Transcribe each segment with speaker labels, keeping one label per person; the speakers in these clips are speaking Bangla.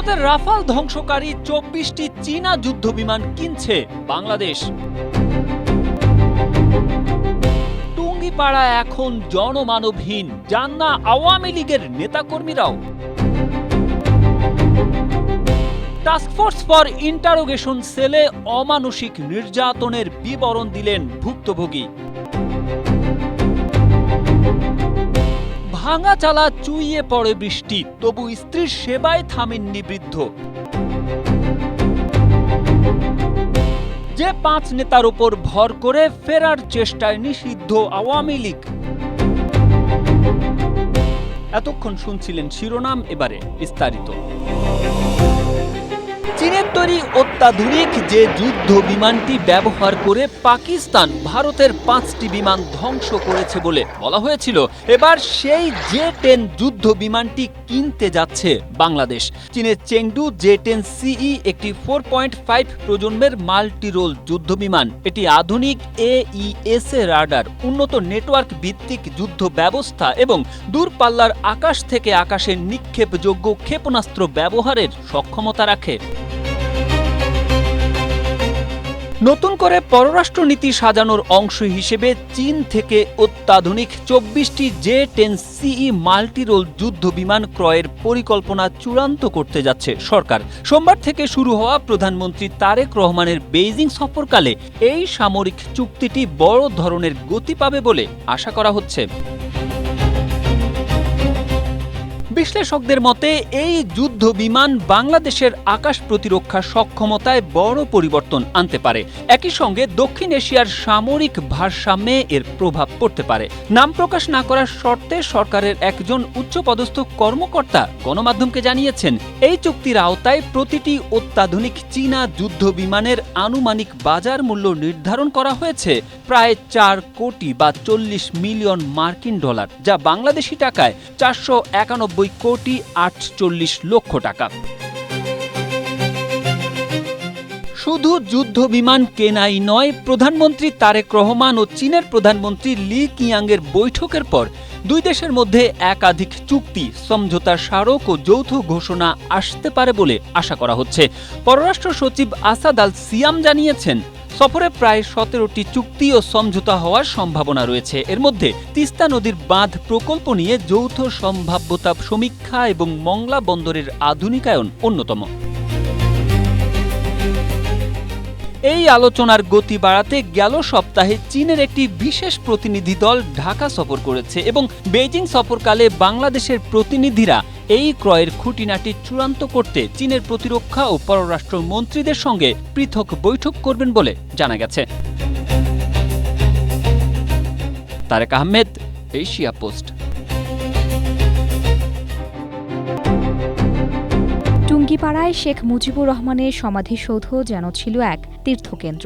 Speaker 1: ভারতের রাফাল ধ্বংসকারী ২৪টি চীনা যুদ্ধবিমান কিনছে বাংলাদেশ। টুঙ্গিপাড়া এখন জনমানবহীন, যান না আওয়ামী লীগের নেতাকর্মীরাও। টাস্কফোর্স ফর ইন্টারোগেশন সেলে অমানসিক নির্যাতনের বিবরণ দিলেন ভুক্তভোগী। ভাঙা চালা চুইয়ে পড়ে বৃষ্টি, তবু স্ত্রীর সেবায় থামেননি বৃদ্ধ। যে ৫ নেতার উপর ভর করে ফেরার চেষ্টায় নিষিদ্ধ আওয়ামী লীগ। এতক্ষণ শুনছিলেন শিরোনাম, এবারে বিস্তারিত। চীনের তৈরি অত্যাধুনিক যে যুদ্ধ বিমানটি ব্যবহার করে পাকিস্তান ভারতের ৫টি বিমান ধ্বংস করেছে বলে বলা হয়েছিল, এবার সেই জে-10 যুদ্ধ বিমানটি কিনতে যাচ্ছে বাংলাদেশ। চীনের চেংডু জে-10 সিই একটি 4.5 প্রজন্মের মাল্টি রোল যুদ্ধ বিমান। এটি আধুনিক AESA রাডার, উন্নত নেটওয়ার্ক ভিত্তিক যুদ্ধ ব্যবস্থা এবং দূরপাল্লার আকাশ থেকে আকাশে নিক্ষেপযোগ্য ক্ষেপণাস্ত্র ব্যবহারের সক্ষমতা রাখে। নতুন করে পররাষ্ট্রনীতি সাজানোর অংশ হিসেবে চীন থেকে অত্যাধুনিক ২৪টি জে-10 সিই মাল্টিরোল যুদ্ধ বিমান ক্রয়ের পরিকল্পনা চূড়ান্ত করতে যাচ্ছে সরকার। সোমবার থেকে শুরু হওয়া প্রধানমন্ত্রী তারেক রহমানের বেইজিং সফরকালে এই সামরিক চুক্তিটি বড় ধরনের গতি পাবে বলে আশা করা হচ্ছে। বিশ্লেষকদের মতে এই যুদ্ধ বিমান বাংলাদেশের আকাশ প্রতিরক্ষা সক্ষমতায় বড় পরিবর্তন আনতে পারে। একই সঙ্গে দক্ষিণ এশিয়ার সামরিক ভারসাম্যে এর প্রভাব পড়তে পারে। নাম প্রকাশ না করার শর্তে সরকারের একজন উচ্চপদস্থ কর্মকর্তা গণমাধ্যমকে জানিয়েছেন, এই চুক্তির আওতায় প্রতিটি অত্যাধুনিক চীনা যুদ্ধ বিমানের আনুমানিক বাজার মূল্য নির্ধারণ করা হয়েছে প্রায় ৪ কোটি বা ৪০ মিলিয়ন মার্কিন ডলার, যা বাংলাদেশি টাকায় ৪৯১ কোটি ৪৮ লক্ষ টাকা। শুধু যুদ্ধ বিমান কেনাই নয়, প্রধানমন্ত্রী তারেক রহমান ও চীনের প্রধানমন্ত্রী লি কিয়াংয়ের বৈঠকের পর দুই দেশের মধ্যে একাধিক চুক্তি, সমঝোতা স্মারক ও যৌথ ঘোষণা আসতে পারে বলে আশা করা হচ্ছে। পররাষ্ট্র সচিব আসাদ আল সিয়াম জানিয়েছেন, সফরে প্রায় ১৭টি চুক্তি ও সমঝোতা হওয়ার সম্ভাবনা রয়েছে। এর মধ্যে তিস্তা নদীর বাঁধ প্রকল্প নিয়ে যৌথ সম্ভাব্যতা সমীক্ষা এবং মংলা বন্দরের আধুনিকায়ন অন্যতম। এই আলোচনার গতি বাড়াতে গেল সপ্তাহে চীনের একটি বিশেষ প্রতিনিধি দল ঢাকা সফর করেছে এবং বেইজিং সফরকালে বাংলাদেশের প্রতিনিধিরা এই ক্রয়ের খুঁটিনাটি চূড়ান্ত করতে চীনের প্রতিরক্ষা ও পররাষ্ট্র মন্ত্রীদের সঙ্গে পৃথক বৈঠক করবেন বলে জানা গেছে। Tarek Ahmed, Asia Post.
Speaker 2: টুঙ্গিপাড়ায় শেখ মুজিবুর রহমানের সমাধিসৌধ যেন ছিল এক তীর্থকেন্দ্র।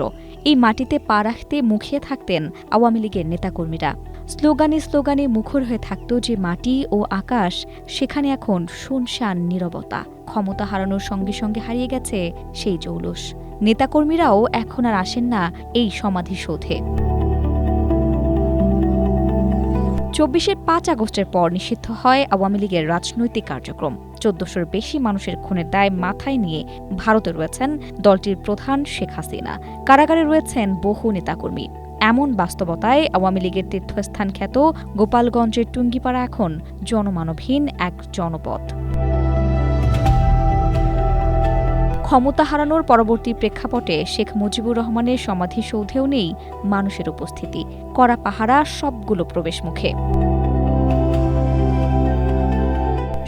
Speaker 2: এই মাটিতে পা রাখতে মুখিয়ে থাকতেন আওয়ামী লীগের নেতাকর্মীরা। স্লোগানে স্লোগানে মুখর হয়ে থাকত যে মাটি ও আকাশ, সেখানে এখন শুনশান নীরবতা। ক্ষমতা হারানোর সঙ্গে সঙ্গে হারিয়ে গেছে সেই জৌলুস। নেতাকর্মীরাও এখন আর আসেন না এই সমাধিসৌধে। ২৪শে ৫ আগস্টের পর নিষিদ্ধ হয় আওয়ামী লীগের রাজনৈতিক কার্যক্রম। ১৪০০-র বেশি মানুষের খুনের দায় মাথায় নিয়ে ভারতে রয়েছেন দলটির প্রধান শেখ হাসিনা। কারাগারে রয়েছেন বহু নেতাকর্মী। এমন বাস্তবতায় আওয়ামী লীগের তীর্থস্থান খ্যাত গোপালগঞ্জের টুঙ্গিপাড়া এখন জনমানবহীন এক জনপদ। ক্ষমতা হারানোর পরবর্তী প্রেক্ষাপটে শেখ মুজিবুর রহমানের সমাধিসৌধেও নেই মানুষের উপস্থিতি। কড়া পাহারা সবগুলো প্রবেশমুখে।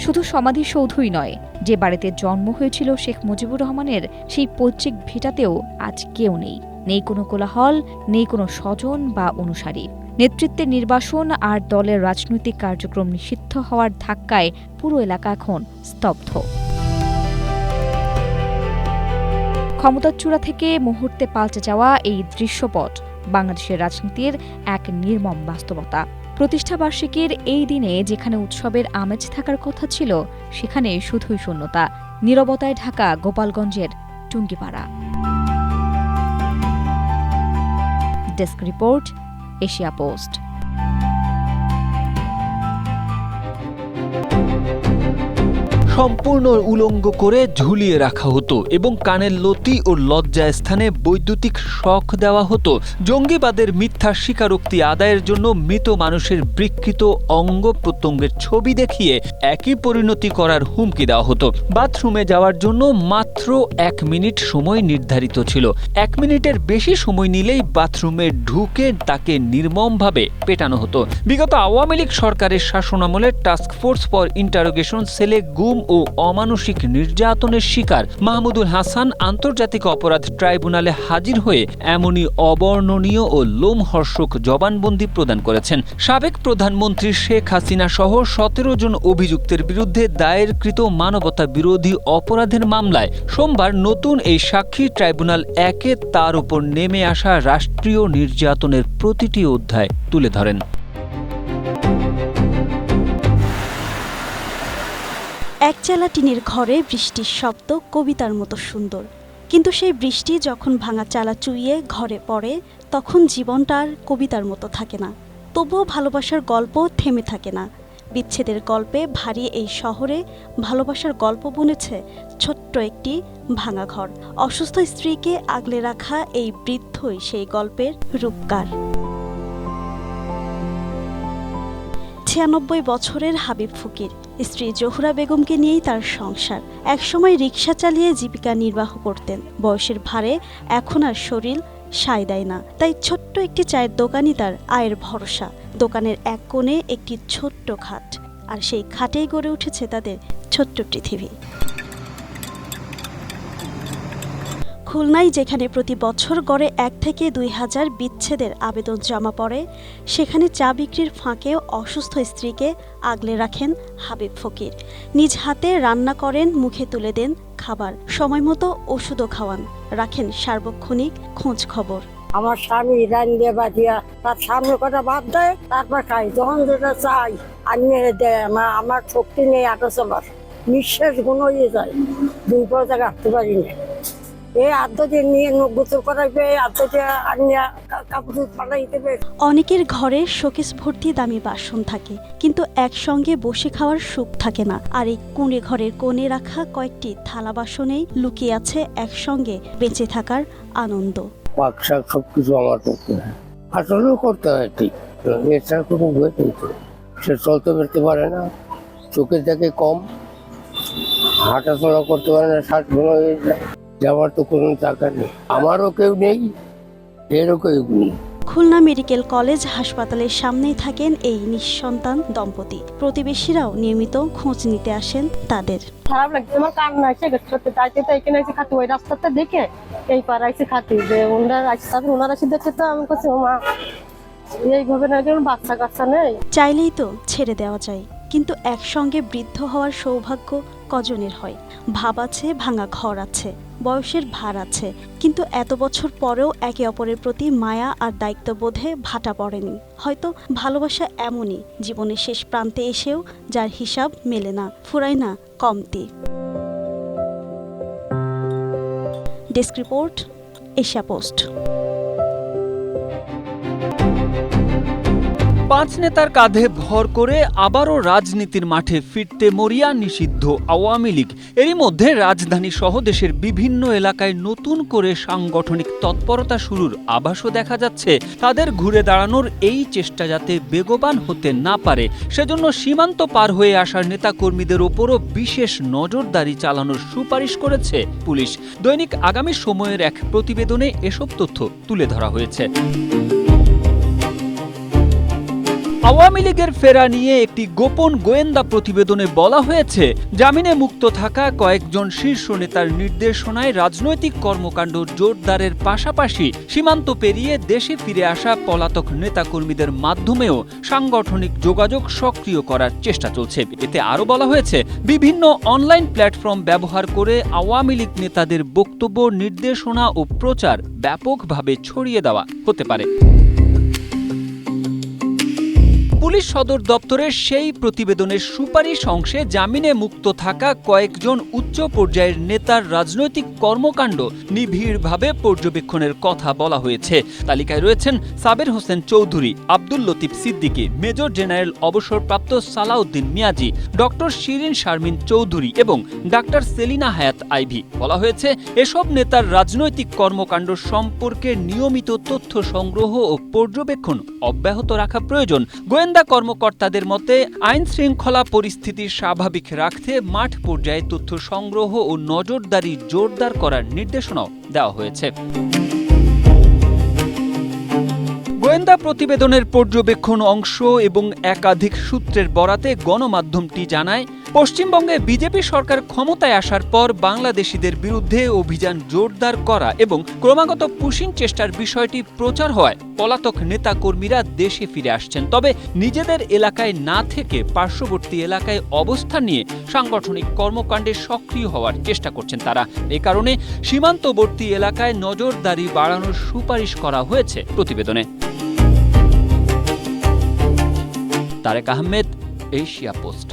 Speaker 2: শুধু সমাধিসৌধই নয়, যে বাড়িতে জন্ম হয়েছিল শেখ মুজিবুর রহমানের, সেই পৈতৃক ভিটাতেও আজ কেউ নেই। নেই কোনো কোলাহল, নেই কোনো স্বজন বা অনুসারী। নেতৃত্বের নির্বাসন আর দলের রাজনৈতিক কার্যক্রম নিষিদ্ধ হওয়ার ধাক্কায় পুরো এলাকা এখন স্তব্ধ। ক্ষমতার চূড়া থেকে মুহূর্তে পাল্টে যাওয়া এই দৃশ্যপট বাংলাদেশের রাজনীতির এক নির্মম বাস্তবতা। প্রতিষ্ঠাবার্ষিকীর এই দিনে যেখানে উৎসবের আমেজ থাকার কথা ছিল, সেখানে শুধুই শূন্যতা। নীরবতায় ঢাকা গোপালগঞ্জের Tungipara. Desk report, Asia post.
Speaker 1: সম্পূর্ণ উলঙ্গ করে ঝুলিয়ে রাখা হতো এবং কানের লতি ও লজ্জা স্থানে বৈদ্যুতিক শক দেওয়া হতো। জঙ্গিবাদের মিথ্যা স্বীকারোক্তি আদায়ের জন্য মৃত মানুষের বিকৃত অঙ্গ প্রত্যঙ্গের ছবি দেখিয়ে একই পরিণতি করার হুমকি দেওয়া হতো। বাথরুমে যাওয়ার জন্য মাত্র 1 মিনিট সময় নির্ধারিত ছিল। 1 মিনিটের বেশি সময় নিলেই বাথরুমে ঢুকে তাকে নির্মমভাবে পেটানো হতো। বিগত আওয়ামী লীগ সরকারের শাসনামলে টাস্ক ফোর্স ফর ইন্টারোগেশন সেলে গুম ও অমানসিক নির্যাতনের শিকার মাহমুদুল হাসান আন্তর্জাতিক অপরাধ ট্রাইব্যুনালে হাজির হয়ে এমনই অবর্ণনীয় ও লোমহর্ষক জবানবন্দি প্রদান করেছেন। সাবেক প্রধানমন্ত্রী শেখ হাসিনা সহ 17 জন অভিযুক্তের বিরুদ্ধে দায়েরকৃত মানবতা বিরোধী অপরাধের মামলায় সোমবার নতুন এই সাক্ষী ট্রাইব্যুনাল 1-এ তার উপর নেমে আসা রাষ্ট্রীয় নির্যাতনের প্রতিটি অধ্যায় তুলে ধরেন।
Speaker 3: একচালা টিনের ঘরে বৃষ্টির শব্দ কবিতার মতো সুন্দর, কিন্তু সেই বৃষ্টি যখন ভাঙা চালা চুইয়ে ঘরে পড়ে তখন জীবনটা আর কবিতার মতো থাকে না। তবুও ভালোবাসার গল্প থেমে থাকে না। বিচ্ছেদের গল্পে ভারী এই শহরে ভালোবাসার গল্প বুনেছে ছোট্ট একটি ভাঙা ঘর। অসুস্থ স্ত্রীকে আগলে রাখা এই বৃদ্ধই সেই গল্পের রূপকার। 96 বছরের হাবিব ফকির, স্ত্রী জোহরা বেগমকে নিয়েই তার সংসার। একসময় রিকশা চালিয়ে জীবিকা নির্বাহ করতেন। বয়সের ভারে এখন আর শরীর সায় দেয় না, তাই ছোট্ট একটি চায়ের দোকানই তার আয়ের ভরসা। দোকানের এক কোণে একটি ছোট্ট খাট, আর সেই খাটেই গড়ে উঠেছে তাদের ছোট্ট পৃথিবী। খুলনায় যেখানে প্রতি বছর গড়ে 1 থেকে 2 হাজার বিচ্ছেদের আবেদন জমা পড়ে, সেখানে চা বিক্রির ফাঁকেও অসুস্থ স্ত্রীকে আগলে রাখেন হাবিব ফকির। নিজ হাতে রান্না করেন, মুখে তুলে দেন খাবার, সময় মতো ওষুধও খাওয়ান, রাখেন সার্বক্ষণিক খোঁজ খবর।
Speaker 4: আমার স্বামী রান্দিয়া বাজিয়া তার সামনে কথা বাদ দেয়, তারপর খাই। যখন যেটা চাই আনিয়ে দেয়। আমার শক্তি নেই আটো চলার, নিঃশ্বাস গুণ হয়ে যায়, 2 পয়সা কাটতে পারি না। এই আদ্যতে নিয়ে গোসল করাইবে, আদ্যতে আনিয়া কাপড় পাঠাইতে।
Speaker 3: অনেকের ঘরে শোকেস ভর্তি দামি বাসন থাকে, কিন্তু একসঙ্গে বসে খাওয়ার সুখ থাকে না। আর এই কুঁড়ে ঘরের কোণে রাখা কয়েকটি থালা বাসনেই লুকিয়ে আছে একসঙ্গে বেঁচে থাকার আনন্দ।
Speaker 4: পাক শাক সবকিছু আমার করতে হয়, আসলেও করতে হয় ঠিক। এছাড়া কোনো বই কিন্তু সে চলতে ফিরতে পারে না, চোখের দেখে কম, হাঁটাচলা করতে পারে না, শ্বাস ভালো হয়ে যায়। যাওয়ার তো কোনো টাকা নেই, আমারও কেউ নেই, এরও কেউ নেই।
Speaker 3: খুলনা মেডিকেল কলেজ হাসপাতালের সামনেই থাকেন এই নিঃসন্তান দম্পতি। প্রতিবেশীরাও নিয়মিত খোঁজ নিতে আসেন তাদের।
Speaker 5: খারাপ লাগছে, আমার কান্না এসে গেছে। তাইতে তো এখানে এসে খাতি, ওই রাস্তাটা দেখে এই পাড়া এসে খাতি যে ওনারা আসছে, তারপর ওনারা এসে দেখে তো আমি কাছে মা এইভাবে না, যেমন বাচ্চা কাচ্চা নেই।
Speaker 3: চাইলেই তো ছেড়ে দেওয়া যায়, কিন্তু একসঙ্গে বৃদ্ধ হওয়ার সৌভাগ্য কজনের হয়? ভাব আছে, ভাঙা ঘর আছে, বয়সের ভার আছে, কিন্তু এত বছর পরেও একে অপরের প্রতি মায়া আর দায়িত্ববোধে ভাটা পড়েনি। হয়তো ভালোবাসা এমনই, জীবনের শেষ প্রান্তে এসেও যার হিসাব মেলে না, ফুরায় না কমতি। Desk report, Asia post.
Speaker 1: 5 নেতার কাঁধে ভর করে আবারও রাজনীতির মাঠে ফিরতে মরিয়া নিষিদ্ধ আওয়ামী লীগ। এরই মধ্যে রাজধানী সহ দেশের বিভিন্ন এলাকায় নতুন করে সাংগঠনিক তৎপরতা শুরুর আভাসও দেখা যাচ্ছে। তাদের ঘুরে দাঁড়ানোর এই চেষ্টা যাতে বেগবান হতে না পারে, সেজন্য সীমান্ত পার হয়ে আসার নেতাকর্মীদের ওপরও বিশেষ নজরদারি চালানোর সুপারিশ করেছে পুলিশ। দৈনিক আগামী সময়ের এক প্রতিবেদনে এসব তথ্য তুলে ধরা হয়েছে। আওয়ামী লীগের ফেরা নিয়ে একটি গোপন গোয়েন্দা প্রতিবেদনে বলা হয়েছে, জামিনে মুক্ত থাকা কয়েকজন শীর্ষ নেতার নির্দেশনায় রাজনৈতিক কর্মকাণ্ড জোরদারের পাশাপাশি সীমান্ত পেরিয়ে দেশে ফিরে আসা পলাতক নেতাকর্মীদের মাধ্যমেও সাংগঠনিক যোগাযোগ সক্রিয় করার চেষ্টা চলছে। এতে আরও বলা হয়েছে, বিভিন্ন অনলাইন প্ল্যাটফর্ম ব্যবহার করে আওয়ামী লীগ নেতাদের বক্তব্য, নির্দেশনা ও প্রচার ব্যাপকভাবে ছড়িয়ে দেওয়া হতে পারে। পুলিশ সদর দপ্তরের সেই প্রতিবেদনের সুপারিশ অংশে জামিনে মুক্ত থাকা কয়েকজন উচ্চ পর্যায়ের নেতার রাজনৈতিক কর্মকাণ্ড নিবিড়ভাবে পর্যবেক্ষণের কথা বলা হয়েছে। তালিকায় রয়েছেন সাবের হোসেন চৌধুরী, আব্দুল লতিফ সিদ্দিকী, মেজর জেনারেল অবসরপ্রাপ্ত সালাউদ্দিন মিয়াজি, ডক্টর শিরিন শারমিন চৌধুরী এবং ডাক্তার সেলিনা হায়াত আইভি। বলা হয়েছে এসব নেতার রাজনৈতিক কর্মকাণ্ড সম্পর্কে নিয়মিত তথ্য সংগ্রহ ও পর্যবেক্ষণ অব্যাহত রাখা প্রয়োজন। গোয়েন্দা কর্মকর্তাদের মতে আইন শৃঙ্খলা পরিস্থিতি স্বাভাবিক রাখতে মাঠ পর্যায়ে তথ্য সংগ্রহ ও নজরদারি জোরদার করার নির্দেশনাও দেওয়া হয়েছে। গোয়েন্দা প্রতিবেদনের পর্যবেক্ষণ অংশ এবং একাধিক সূত্রের বরাতে গণমাধ্যমটি জানায়, পশ্চিমবঙ্গে বিজেপি সরকার ক্ষমতায় আসার পর বাংলাদেশিদের বিরুদ্ধে অভিযান জোরদার করা এবং ক্রমাগত পুশিং চেষ্টার বিষয়টি প্রচার হওয়ায় পলাতক নেতাকর্মীরা দেশে ফিরে আসছেন। তবে নিজেদের এলাকায় না থেকে পার্শ্ববর্তী এলাকায় অবস্থান নিয়ে সাংগঠনিক কর্মকাণ্ডে সক্রিয় হওয়ার চেষ্টা করছেন তারা। এ কারণে সীমান্তবর্তী এলাকায় নজরদারি বাড়ানোর সুপারিশ করা হয়েছে প্রতিবেদনে। Tarek Ahmed, Asia post.